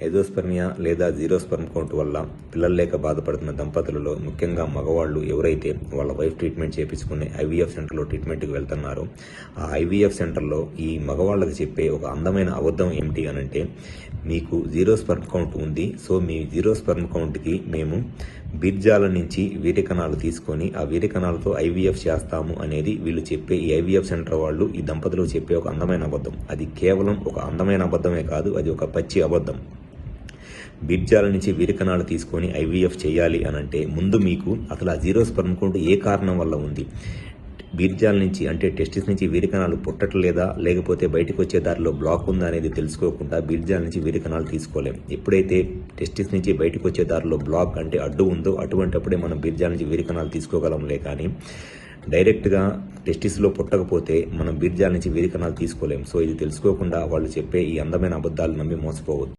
ఎజోస్పెర్మియా లేదా zero sperm count వల్ల పిల్లలు లేక బాధపడుతున్న దంపతులలో ముఖ్యంగా మగవాళ్ళు ఎవరైతే వాళ్ళ వైఫ్ ట్రీట్మెంట్ చేయించుకుని ఐవీఎఫ్ సెంటర్లో ట్రీట్మెంట్కి వెళ్తున్నారో ఆ ఐవీఎఫ్ సెంటర్లో ఈ మగవాళ్ళకి చెప్పే ఒక అందమైన అబద్ధం ఏమిటి అనంటే, మీకు జీరో స్పెర్మ్ కౌంట్ ఉంది, సో మీ జీరో స్పెర్మ్ కౌంట్కి మేము బీర్జాల నుంచి వీర్యకణాలు తీసుకొని ఆ వీర్యకణాలతో ఐవీఎఫ్ చేస్తాము అనేది వీళ్ళు చెప్పే ఈ ఐవీఎఫ్ సెంటర్ వాళ్ళు ఈ దంపతులకు చెప్పే ఒక అందమైన అబద్ధం. అది కేవలం ఒక అందమైన అబద్ధమే కాదు, అది ఒక పచ్చి అబద్ధం. బీర్జాల నుంచి వీర్యకణాలు తీసుకొని ఐవీఎఫ్ చేయాలి అనంటే ముందు మీకు అసలు ఆ జీరో స్పెర్మ్ కౌంట్ ఏ కారణం వల్ల ఉంది, బీర్జాల నుంచి అంటే టెస్టిస్ నుంచి వీర్యకణాలు పుట్టట్లేదా లేకపోతే బయటకు వచ్చే దారిలో బ్లాక్ ఉందా అనేది తెలుసుకోకుండా బీర్జాల నుంచి వీర్యకణాలు తీసుకోలేం. ఎప్పుడైతే టెస్టిస్ నుంచి బయటకు వచ్చే దారిలో బ్లాక్ అంటే అడ్డు ఉందో అటువంటిప్పుడే మనం బీర్జాల నుంచి వీర్యకణాలు తీసుకోగలంలే కానీ డైరెక్ట్గా టెస్టిస్లో పుట్టకపోతే మనం బీర్జాల నుంచి వీర్యకణాలు తీసుకోలేం. సో ఇది తెలుసుకోకుండా వాళ్ళు చెప్పే ఈ అందమైన అబద్ధాలు నమ్మి మోసపోవద్దు.